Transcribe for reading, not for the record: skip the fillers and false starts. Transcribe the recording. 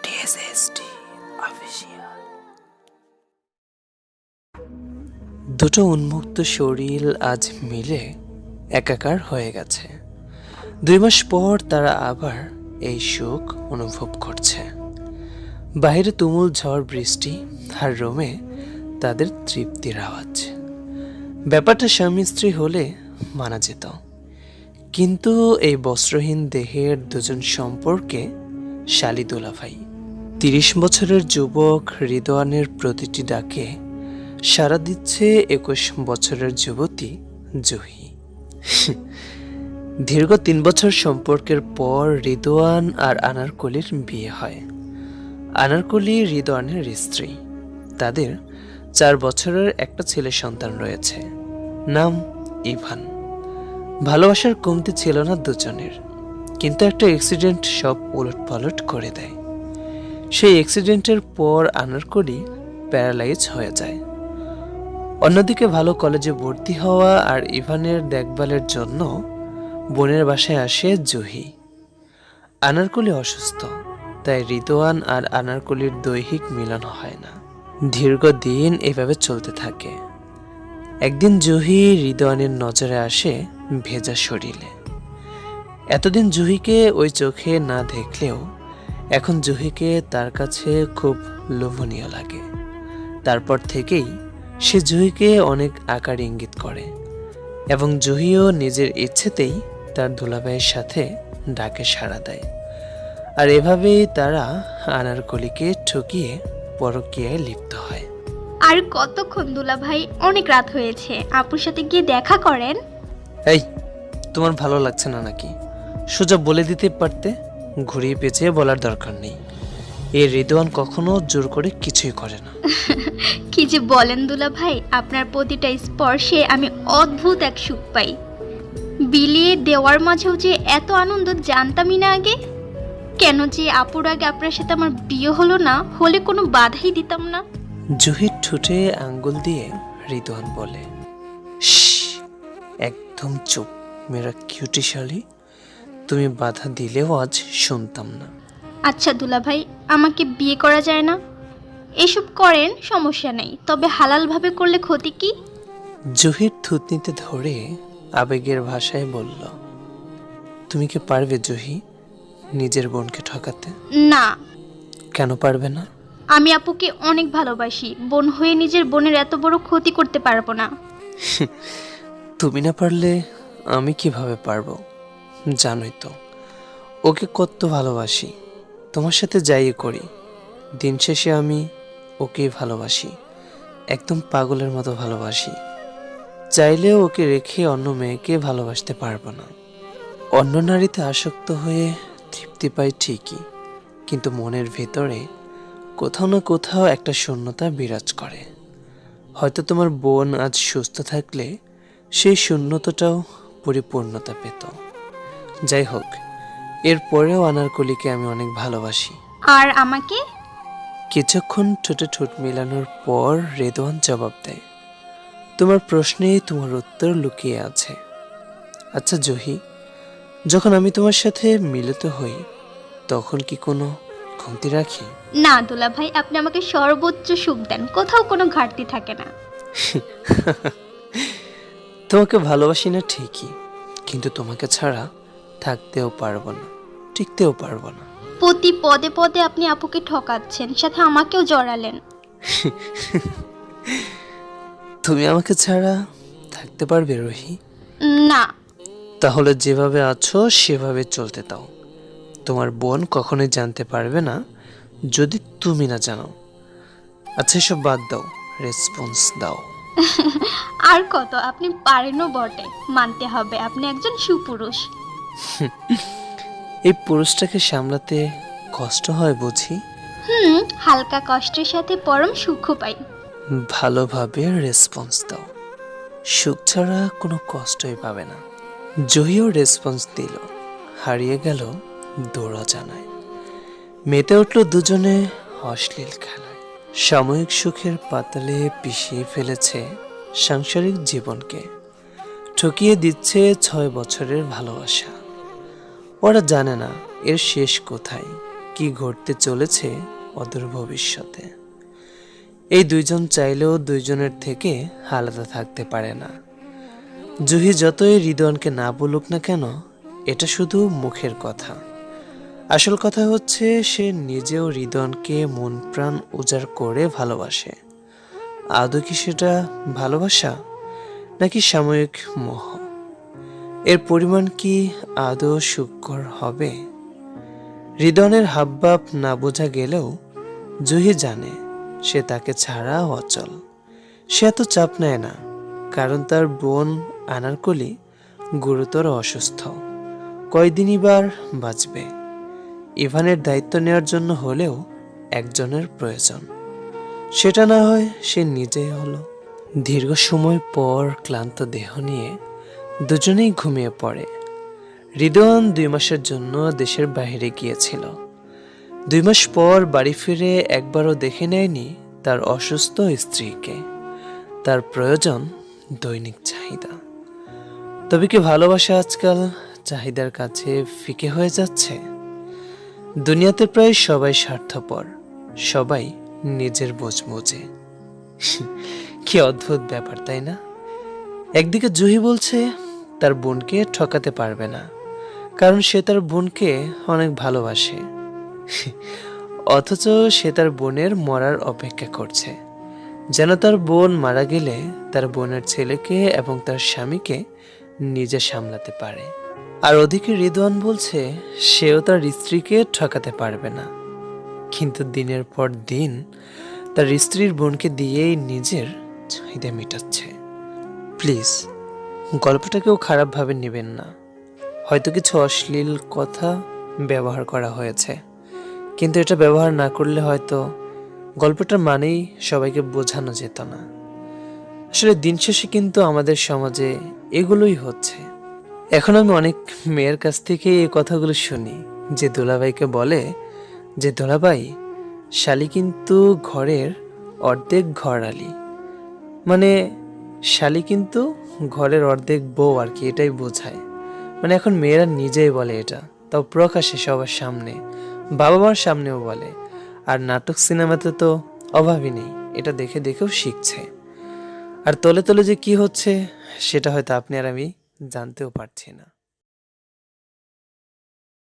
RTSST official. দুটো উন্মুক্ত শরীর আজ মিলে একাকার হয়ে গেছে। 2 মাস পর তারা আবার এই সুখ অনুভব করছে। বাইরে তুমুল ঝড় বৃষ্টি, আর রোমে তাদের তৃপ্তির আওয়াজ। ব্যাপারটা স্বামী স্ত্রী হলে মানা যেত, কিন্তু এই বস্ত্রহীন দেহের দুজন সম্পর্কে শালি দুলাভাই। 30 বছরের যুবক রিদওয়ানের প্রতিটি ডাকে সাড়া দিচ্ছে 21 বছরের যুবতী জুহি। দীর্ঘ 3 বছর সম্পর্কের পর রিদওয়ান আর আনারকলির বিয়ে হয়। আনারকলি রিদওয়ানের স্ত্রী। তাদের 4 বছরের একটা ছেলে সন্তান রয়েছে, নাম ইভান। ভালোবাসার কমতি ছিল না দুজনের, কিন্তু একটা অ্যাক্সিডেন্ট সব উলটপালট করে দেয়। সেই অ্যাক্সিডেন্টের পর আনারকলি প্যারালাইজ হয়ে যায়। অন্যদিকে ভালো কলেজে ভর্তি হওয়া আর ইভানের দেখভালের জন্য বোনের বাসায় আসে জুহি। আনারকলি অসুস্থ, তাই রিদওয়ান আর আনারকলির দৈহিক মিলন হয় না। দীর্ঘদিন এভাবে চলতে থাকে। একদিন জুহি রিদওয়ানের নজরে আসে ভেজা শরীরে। এতদিন জুহিকে ওই চোখে না দেখলেও এখন জুহিকে তার কাছে খুব লোভনীয় লাগে। তারপর থেকেই সে জুহিকে অনেক আকার ইঙ্গিত করে, এবং জুহিও নিজের ইচ্ছেতেই তার দুলাভাইয়ের সাথে ডাকে সাড়া দেয়। আর এভাবেই তারা আনারকলিকে ঠকিয়ে পরকীয়ায় লিপ্ত হয়। আর কতক্ষণ দুলাভাই? অনেক রাত হয়েছে, আপুর সাথে গিয়ে দেখা করেন। এই, তোমার ভালো লাগছে না নাকি? সোজা বলে দিতে পারতে, ঘুরিয়ে পেঁচিয়ে বলার দরকার নেই। এই রিদওয়ান কখনো জোর করে কিছুই করে না। কি যে বলেন দুলাভাই, আপনার প্রতিটা স্পর্শে আমি অদ্ভুত এক সুখ পাই। বিলিয়ে দেওয়ার মাঝেও যে এত আনন্দ জানতামই না আগে। কেন যে আপুর আগে আপনার সাথে আমার বিয়ে হলো না, হলে কোনো বাধাই দিতাম না। জুহির ঠোঁটে আঙ্গুল দিয়ে রিদওয়ান বলে, একদম চুপ মেরা কিউটি শালি। তুমি বাধা দিলেও আজ শুনতাম না। আচ্ছা দুলাভাই, আমাকে বিয়ে করা যায় না? এসব করেন, সমস্যা নেই, তবে হালালভাবে করলে ক্ষতি কি? জুহির থুতনিতে ধরে আবেগের ভাষায় বলল, তুমি কি পারবে জুহি নিজের বোনকে ঠকাতে? না। কেন পারবে না? আমি আপুকে অনেক ভালোবাসি, বোন হয়ে নিজের বোনের এত বড় ক্ষতি করতে পারবো না। তুমি না পারলে আমি কিভাবে পারবো? জানোই তো ওকে কত ভালোবাসি। তোমার সাথে যাই করি, দিন শেষে আমি ওকে ভালোবাসি, একদম পাগলের মতো ভালোবাসি। চাইলেও ওকে রেখে অন্য মেয়েকে ভালোবাসতে পারবো না। অন্য নারীতে আসক্ত হয়ে তৃপ্তি পাই ঠিকই, কিন্তু মনের ভেতরে কোথাও না কোথাও একটা শূন্যতা বিরাজ করে। হয়তো তোমার বোন আজ সুস্থ থাকলে সেই শূন্যতাটাও পরিপূর্ণতা পেত। যাই হোক, এরপরেও আনারকলিকে আমি অনেক ভালোবাসি। আর আমাকে? কিছুক্ষণ ঠোঁটে ঠোঁট মেলানোর পর রেদওয়ান জবাব দেয়, তোমার প্রশ্নেই তোমার উত্তর লুকিয়ে আছে। আচ্ছা জুহি, যখন আমি তোমার সাথে মিলিত হই তখন কি কোনো কমতি রাখি? না দুলাভাই, আপনি আমাকে সর্বোচ্চ সুখ দেন, কোথাও কোনো ঘাটতি থাকে না। তোমাকে ভালোবাসি না ঠিকই, কিন্তু তোমাকে ছাড়া থাকতেও পারবো না, টিকতেও পারবো না। প্রতি পদে পদে আপনি আপুকে ঠকাচ্ছেন, সাথে আমাকেও জড়ালেন। তুমি আমাকে ছাড়া থাকতে পারবে রুহি? না। তাহলে যেভাবে আছো সেভাবে চলতে দাও। তোমার বোন কখনোই জানতে পারবে না যদি তুমি না জানো। আচ্ছা, সব বাদ দাও, রেসপন্স দাও। আর কত, আপনি পারেনও বটে, মানতে হবে আপনি একজন সুপুরুষ। এই পুরুষটাকে সামলাতে কষ্ট হয় বুঝি? হালকা কষ্টের সাথে পরম সুখ পাই। ভালোভাবে রেসপন্স দাও, সুখ ছাড়া কোনো কষ্টই পাবে না। জহিও রেসপন্স দিল, হারিয়ে গেল দৌড়া জানায়। মেতে উঠল দুজনে অশ্লীল খেলায়। সাময়িক সুখের পাতালে পিষিয়ে ফেলেছে সাংসারিক জীবনকে, ঠকিয়ে দিচ্ছে 6 বছরের ভালোবাসা। ওরা জানে না এর শেষ কোথায়, কি ঘটতে চলেছে অদূর ভবিষ্যতে। এই দুইজন চাইলেও দুইজনের থেকে আলাদা থাকতে পারে না। জুহি যতই রিদওয়ানকে না বলুক না কেন, এটা শুধু মুখের কথা। আসল কথা হচ্ছে সে নিজেও রিদওয়ানকে মন প্রাণ উজাড় করে ভালোবাসে। আদৌ কি সেটা ভালোবাসা নাকি সাময়িক মোহ? এর পরিমাণ কি আদৌ সুখকর হবে? রিদওয়ানের হাবভাব না বোঝা গেলেও জুহি জানে সে তাকে ছাড়া অচল। সে এত চাপ নেয় না, কারণ তার বোন আনারকলি গুরুতর অসুস্থ। কয়দিনই বার বাঁচবে। ইভানের দায়িত্ব নেওয়ার জন্য হলেও একজনের প্রয়োজন। সেটা না হয় সে নিজেই হলো। দীর্ঘ সময় পর ক্লান্ত দেহ নিয়ে দুজনেই ঘুমিয়ে পড়ে। রিদওয়ান 2 মাসের জন্য দেশের বাইরে গিয়েছিল। 2 মাস পর বাড়ি ফিরে একবারও দেখে নেয়নি তার অসুস্থ স্ত্রীকে। তার প্রয়োজন দৈনিক চাহিদা। তবে কি ভালোবাসা আজকাল চাহিদার কাছে ফিকে হয়ে যাচ্ছে? দুনিয়াতে প্রায় সবাই স্বার্থপর, সবাই নিজের বোঝ বোঝে। কি অদ্ভুত ব্যাপার, তাই না? একদিকে জুহি বলছে তার বোনকে ঠকাতে পারবে না, কারণ সে তার বোনকে অনেক ভালোবাসে। অথচ সে তার বোনের মরার অপেক্ষা করছে, যেন তার বোন মারা গেলে তার বোনের ছেলেকে এবং তার স্বামীকে নিজে সামলাতে পারে। আর ওদিকে রিদওয়ান বলছে সেও তার স্ত্রীকে ঠকাতে পারবে না, কিন্তু দিনের পর দিন তার স্ত্রীর বোনকে দিয়েই নিজের চাহিদা মেটাচ্ছে। প্লিজ, গল্পটাকেও খারাপভাবে নেবেন না। হয়তো কিছু অশ্লীল কথা ব্যবহার করা হয়েছে, কিন্তু এটা ব্যবহার না করলে হয়তো গল্পটার মানেই সবাইকে বোঝানো যেত না। আসলে দিন শেষে কিন্তু আমাদের সমাজে এগুলোই হচ্ছে। এখন আমি অনেক মেয়ের কাছ থেকে এই কথাগুলো শুনি, যে দুলাভাইকে বলে যে দুলাভাই, শালি কিন্তু ঘরের অর্ধেক ঘরালি, মানে শালি কিন্তু ঘরের অর্ধেক বউ আর কি, এটাই বোঝায়। মানে এখন মেয়েরা নিজেই বলে এটা, তাও প্রকাশ্যে সবার সামনে, বাবা মার সামনেও বলে। আর নাটক সিনেমাতে তো অভাবই নেই, এটা দেখে দেখেও শিখছে। আর তলে তলে যে কি হচ্ছে সেটা হয়তো আপনি আর আমি জানতেও পারছি না।